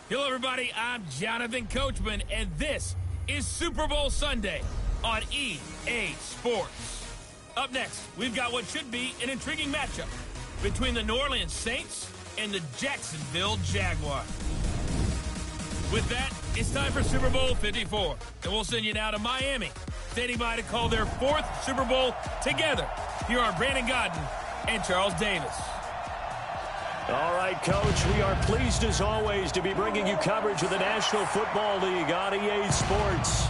Hello, everybody. I'm Jonathan Coachman, and this is Super Bowl Sunday on EA Sports. Up next, we've got what should be an intriguing matchup between the New Orleans Saints and the Jacksonville Jaguars. With that, it's time for Super Bowl 54, and we'll send you now to Miami, standing by to call their fourth Super Bowl together. Here are Brandon Godden and Charles Davis. All right, Coach, we are pleased as always to be bringing you coverage of the National Football League on EA Sports.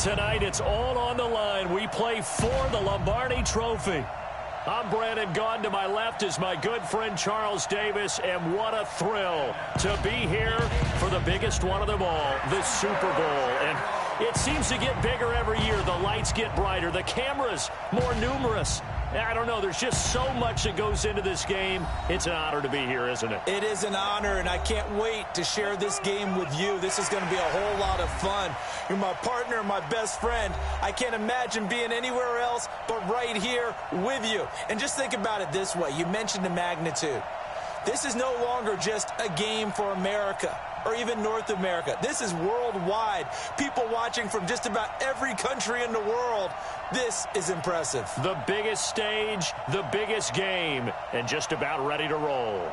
Tonight, it's all on the line. We play for the Lombardi Trophy. I'm Brandon Gaudin. To my left is my good friend Charles Davis, and what a thrill to be here for the biggest one of them all, the Super Bowl. And it seems to get bigger every year. The lights get brighter, the cameras more numerous. I don't know, there's just so much that goes into this game. It's an honor to be here, isn't it? It is an honor, and I can't wait to share this game with you. This is going to be a whole lot of fun. You're my partner, my best friend. I can't imagine being anywhere else but right here with you. And just think about it this way. You mentioned the magnitude. This is no longer just a game for America or even North America. This is worldwide. People watching from just about every country in the world. This is impressive. The biggest stage, the biggest game, and just about ready to roll.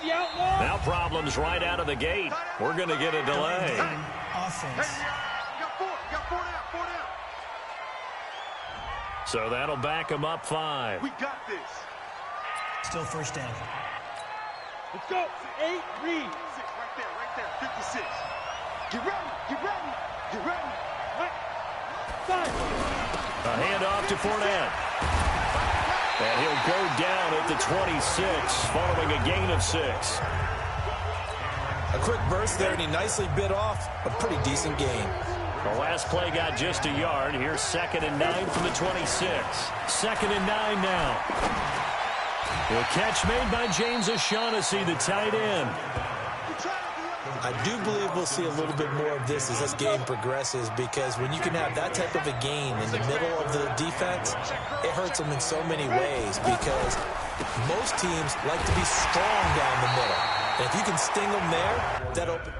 Now problems right out of the gate. We're going to get a delay. Offense. So that'll back him up 5. We got this. Still first down. Let's go. 8, read. 6, right there. 56. Get ready. Right. 5. A handoff to Fournette. And he'll go down at the 26, following a gain of 6. A quick burst there, and he nicely bit off a pretty decent gain. The last play got just a yard. Here's 2nd and 9 from the 26. 2nd and 9 now. The catch made by James O'Shaughnessy, the tight end. I do believe we'll see a little bit more of this as this game progresses, because when you can have that type of a game in the middle of the defense, it hurts them in so many ways, because most teams like to be strong down the middle. And if you can sting them there, that opens...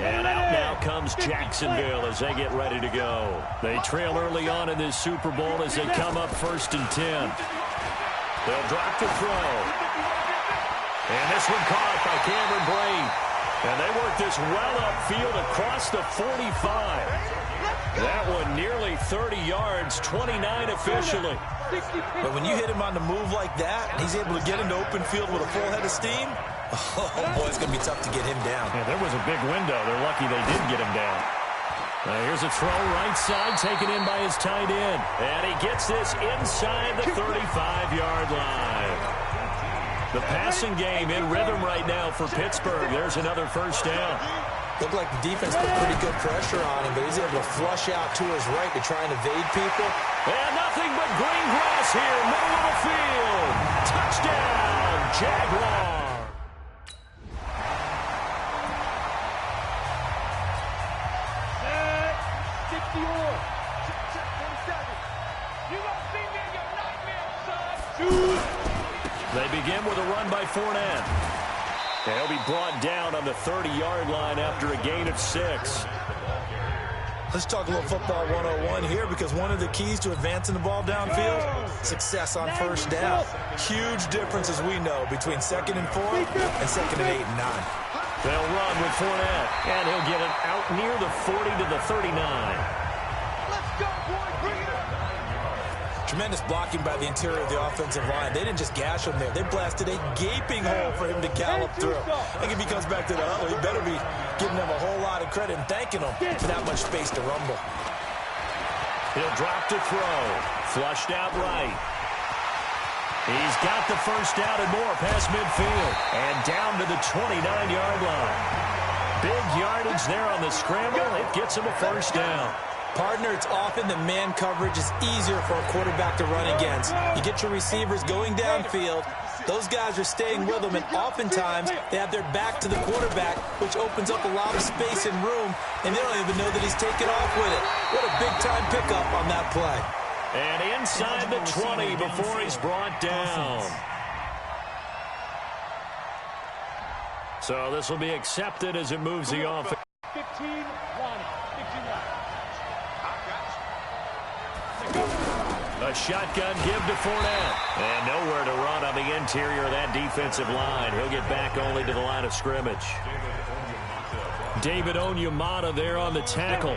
And out now comes Jacksonville as they get ready to go. They trail early on in this Super Bowl as they come up 1st and 10. They'll drop to throw. And this one caught by Cameron Brate. And they work this well upfield across the 45. That one nearly 30 yards, 29 officially. But when you hit him on the move like that, and he's able to get into open field with a full head of steam, oh, boy, it's going to be tough to get him down. Yeah, there was a big window. They're lucky they did get him down. Here's a throw right side, taken in by his tight end. And he gets this inside the 35-yard line. The passing game in rhythm right now for Pittsburgh. There's another first down. Looked like the defense put pretty good pressure on him, but he's able to flush out to his right to try and evade people. And nothing but green grass here, middle of the field. Touchdown, Jaguars. They begin with a run by Fournette. He'll be brought down on the 30-yard line after a gain of 6. Let's talk a little football 101 here, because one of the keys to advancing the ball downfield, success on first down. Huge difference, as we know, between 2nd and 4 and 2nd and 8 and 9. They'll run with Fournette, and he'll get it out near the 40 to the 39. Let's go, boy. Bring it up. Tremendous blocking by the interior of the offensive line. They didn't just gash him there. They blasted a gaping hole for him to gallop through. I think if he comes back to the huddle, he better be giving them a whole lot of credit and thanking them for that much space to rumble. He'll drop to throw. Flushed out right. He's got the first down and more past midfield. And down to the 29-yard line. Big yardage there on the scramble. It gets him a first down. Partner, it's often the man coverage is easier for a quarterback to run against. You get your receivers going downfield. Those guys are staying with them, and oftentimes they have their back to the quarterback, which opens up a lot of space and room, and they don't even know that he's taken off with it. What a big-time pickup on that play. And inside the 20 before he's brought down. So this will be accepted as it moves the offense. 15, Ronnie. 51. A shotgun give to Fournette. And nowhere to run on the interior of that defensive line. He'll get back only to the line of scrimmage. David Onyemata there on the tackle.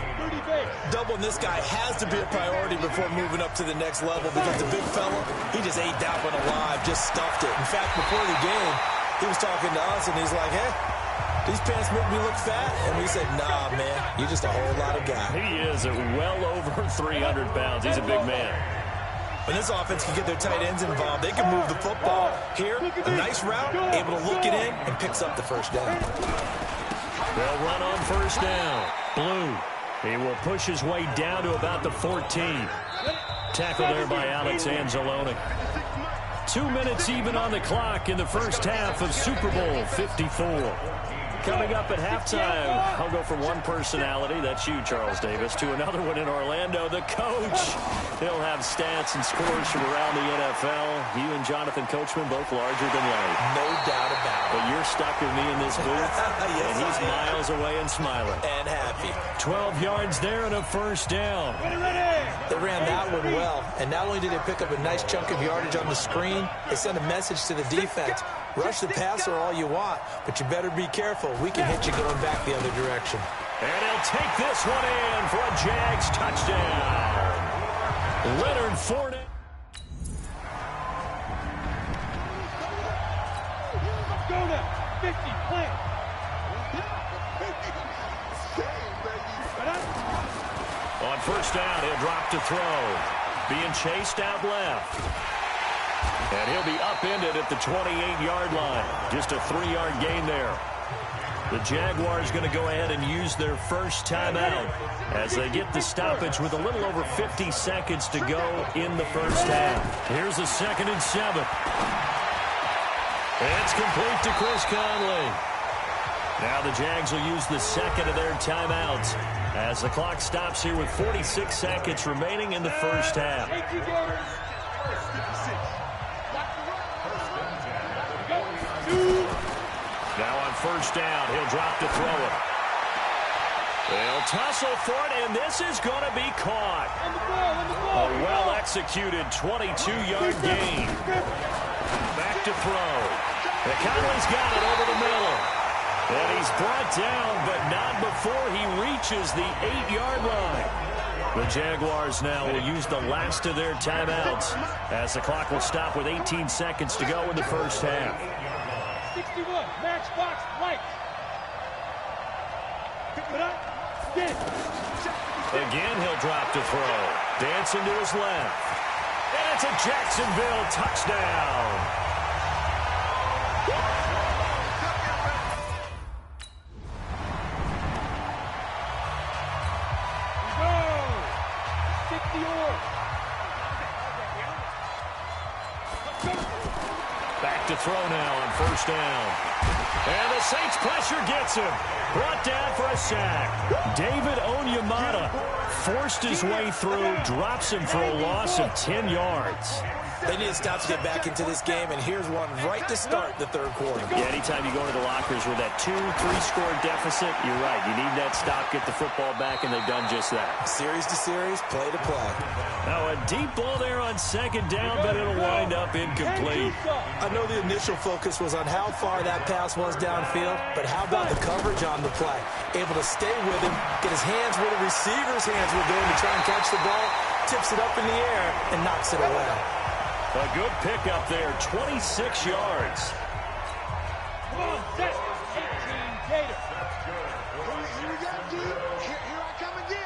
Doubling this guy has to be a priority before moving up to the next level, because the big fella, he just ate that one alive, just stuffed it. In fact, before the game, he was talking to us, and he's like, hey, these pants make me look fat. And we said, nah, man, you're just a whole lot of guy. He is well over 300 pounds. He's a big man. When this offense can get their tight ends involved, they can move the football. Here, a nice route, able to look it in, and picks up the first down. They'll run on first down. Blue. He will push his way down to about the 14. Tackle there by Alex Anzalone. 2 minutes even on the clock in the first half of Super Bowl 54. Coming up at halftime, I'll go from one personality, that's you, Charles Davis, to another one in Orlando, the coach. He'll have stats and scores from around the NFL. You and Jonathan Coachman both larger than life. No doubt about it. But you're stuck with me in this booth, Yes, and he's miles away and smiling. And happy. 12 yards there and a first down. They ran that one well, and not only did they pick up a nice chunk of yardage on the screen, they sent a message to the defense. Rush the passer all you want, but you better be careful. We can hit you going back the other direction. And he'll take this one in for a Jags touchdown. Leonard Fournette. Go now. 50, plant. On first down, he'll drop to throw. Being chased out left. And he'll be upended at the 28-yard line. Just a 3-yard gain there. The Jaguars going to go ahead and use their first timeout as they get the stoppage with a little over 50 seconds to go in the first half. Here's a 2nd and 7. It's complete to Chris Conley. Now the Jags will use the second of their timeouts as the clock stops here with 46 seconds remaining in the first half. Now on first down, he'll drop to throw it. They'll tussle for it, and this is going to be caught. A well-executed 22-yard gain. Back to throw. Conley's got it over the middle. And he's brought down, but not before he reaches the 8-yard line. The Jaguars now will use the last of their timeouts as the clock will stop with 18 seconds to go in the first half. 61, matchbox, right. Pick it up, get it. Again, he'll drop to throw. Dancing to his left. And it's a Jacksonville touchdown. Back to throw now on first down. And the Saints pressure gets him. Brought down for a sack. David Onyemata forced his way through, drops him for a loss of 10 yards. They need to stop to get back into this game, and here's one right to start the third quarter. Yeah, anytime you go into the lockers with that 2-3 score deficit, you're right. You need that stop, get the football back, and they've done just that. Series to series, play to play. Now a deep ball there on second down, but it'll wind up incomplete. I know the initial focus was on how far that pass was downfield, but how about the coverage on the play? Able to stay with him, get his hands where the receiver's hands were going to try and catch the ball, tips it up in the air, and knocks it away. A good pickup there, 26 yards. Come on, set. 18, Gator. Here we go, dude. Here I come again.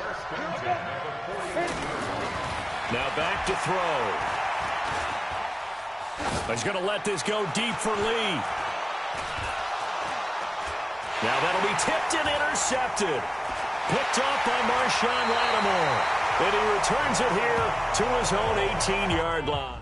Now back to throw. He's going to let this go deep for Lee. Now that'll be tipped and intercepted. Picked off by Marshawn Lattimore. And he returns it here to his own 18-yard line.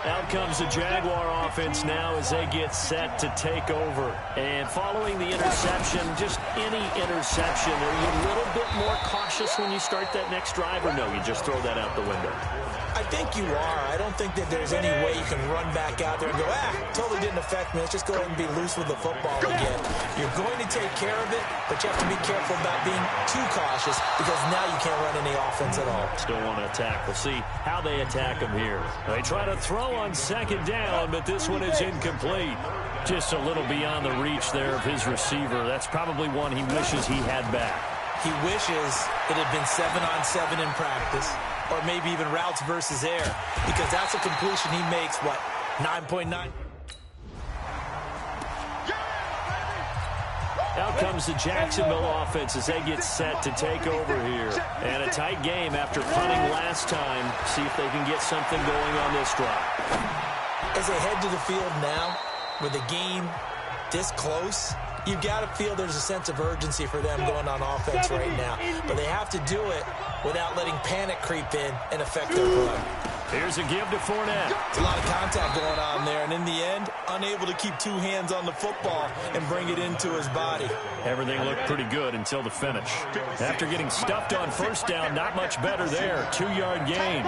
Out comes the Jaguar offense now as they get set to take over. And following the interception, just any interception, are you a little bit more cautious when you start that next drive, or no, you just throw that out the window? I think you are. I don't think that there's any way you can run back out there and go, totally didn't affect me. Let's just go ahead and be loose with the football again. You're going to take care of it, but you have to be careful about being too cautious because now you can't run any offense at all. Still want to attack. We'll see how they attack him here. They try to throw on second down, but this one is incomplete. Just a little beyond the reach there of his receiver. That's probably one he wishes he had back. He wishes it had been 7-on-7 in practice, or maybe even routes versus air, because that's a completion he makes, 9.9? Out comes the Jacksonville offense as they get set to take over here. And a tight game after punting last time. See if they can get something going on this drive. As they head to the field now, with the game this close, you've got to feel there's a sense of urgency for them going on offense right now. But they have to do it without letting panic creep in and affect their play. Here's a give to Fournette. It's a lot of contact going on there, and in the end, unable to keep two hands on the football and bring it into his body. Everything looked pretty good until the finish. After getting stuffed on first down, not much better there. 2-yard gain.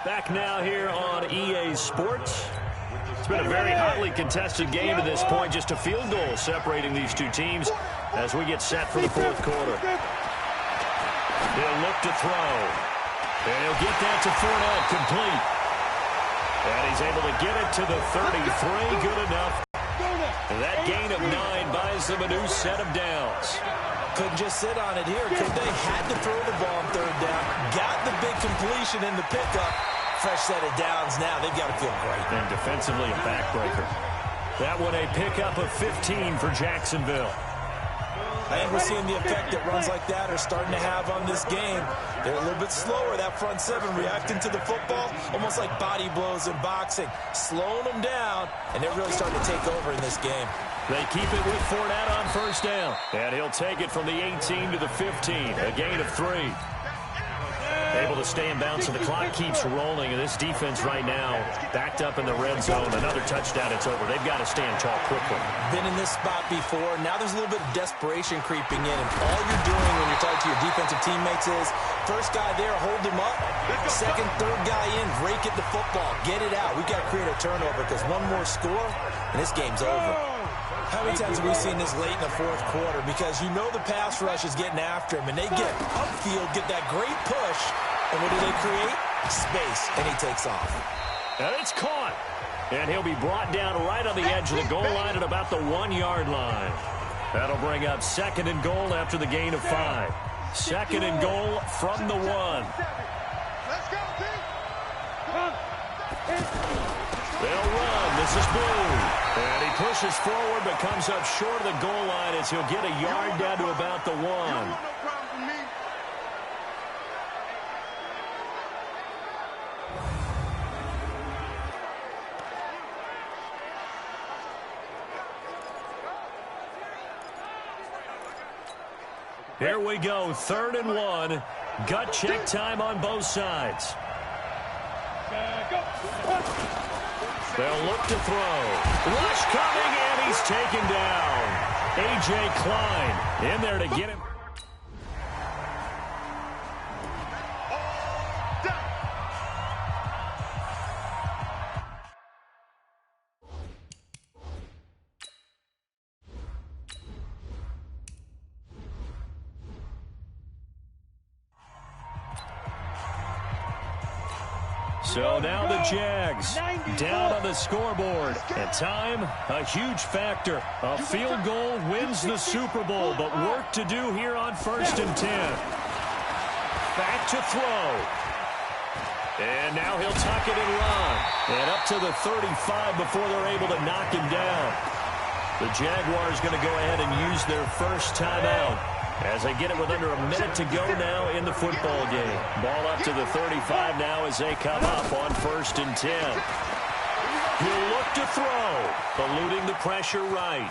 Back now here on EA Sports. It's been a very hotly contested game to this point. Just a field goal separating these two teams as we get set for the fourth quarter. He'll look to throw. And he'll get that to Fournette, complete. And he's able to get it to the 33, good enough. And that gain of 9 buys them a new set of downs. Couldn't just sit on it here, could they? Had to throw the ball on third down. Got the big completion in the pickup. Fresh set of downs now. They've got to feel great. And defensively a backbreaker. That one a pickup of 15 for Jacksonville. I think we're seeing the effect that runs like that are starting to have on this game. They're a little bit slower, that front seven, reacting to the football, almost like body blows in boxing, slowing them down, and they're really starting to take over in this game. They keep it with Fournette on first down. And he'll take it from the 18 to the 15. A gain of 3. Able to stay in bounds, and the clock keeps rolling. And this defense right now backed up in the red zone. Another touchdown, it's over. They've got to stand tall quickly. Been in this spot before. Now there's a little bit of desperation creeping in. And all you're doing when you're talking to your defensive teammates is, first guy there, hold him up. Second, third guy in, break it the football. Get it out. We've got to create a turnover because one more score, and this game's over. How many times have we seen this late in the fourth quarter? Because you know the pass rush is getting after him, and they get upfield, get that great push, and what do they create? Space, and he takes off. And it's caught. And he'll be brought down right on the edge of the goal line at about the 1-yard line. That'll bring up 2nd and goal after the gain of 5. 2nd and goal from the 1. Let's go, team. They'll run. This is Blue. And he pushes forward but comes up short of the goal line as he'll get a yard down to about the 1. No problem for me. Here we go, 3rd and 1. Gut check time on both sides. They'll look to throw. Rush coming, and he's taken down. A.J. Klein in there to get him. So now the Jags down on the scoreboard. And time, a huge factor. A field goal wins the Super Bowl, but work to do here on 1st and 10. Back to throw. And now he'll tuck it and run. And up to the 35 before they're able to knock him down. The Jaguars going to go ahead and use their first timeout as they get it with under a minute to go now in the football game. Ball up to the 35 now as they come up on 1st and 10. He'll look to throw, eluding the pressure right.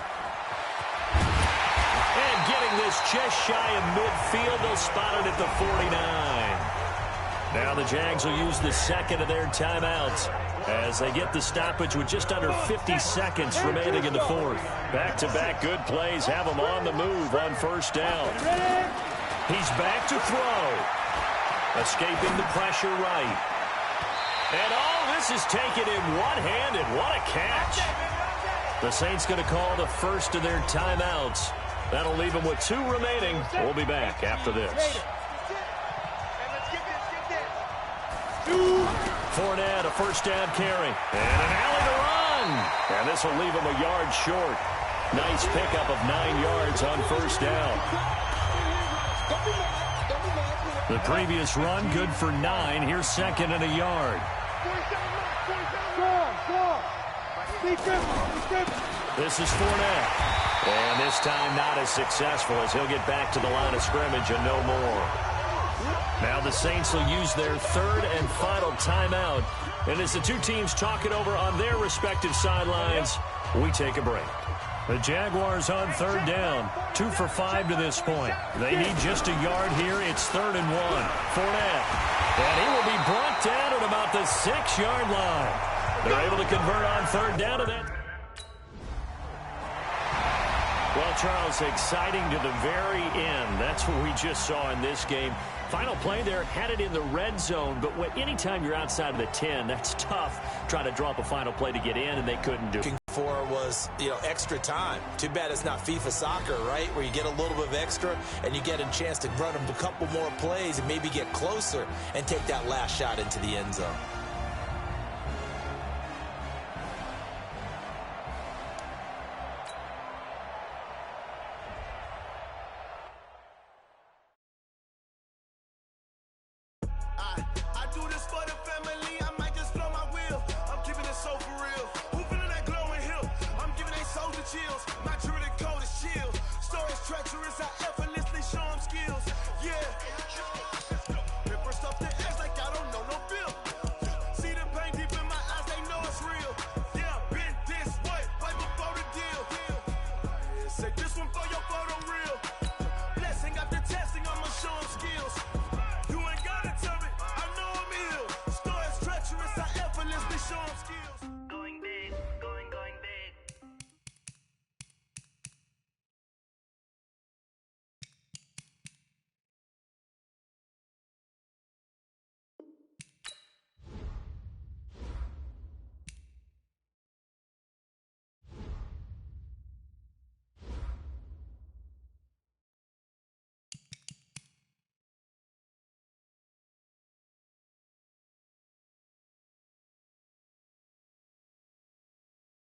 And getting this just shy of midfield, they'll spot it at the 49. Now the Jags will use the 2nd of their timeouts as they get the stoppage with just under 50 seconds remaining in the 4th. Back-to-back good plays have them on the move on 1st down. He's back to throw. Escaping the pressure right. And all this is taken in one-handed. What a catch. The Saints going to call the first of their timeouts. That'll leave them with 2 remaining. We'll be back after this. Fournette, a first down carry. And an alley to run. And this will leave him a yard short. Nice pickup of 9 yards on 1st down. The previous run good for 9. Here's 2nd and a yard. This is Fournette. And this time not as successful as he'll get back to the line of scrimmage and no more. Now the Saints will use their 3rd and final timeout. And as the two teams talk it over on their respective sidelines, we take a break. The Jaguars on 3rd down. 2 for 5 to this point. They need just a yard here. It's 3rd and 1. Fournette. And he will be brought down at about the 6-yard line. They're able to convert on 3rd down to that. Well, Charles, exciting to the very end. That's what we just saw in this game. Final play there, had it in the red zone, but anytime you're outside of the 10, that's tough trying to draw up a final play to get in, and they couldn't do it. For was, extra time. Too bad it's not FIFA soccer, right, where you get a little bit of extra and you get a chance to run a couple more plays and maybe get closer and take that last shot into the end zone.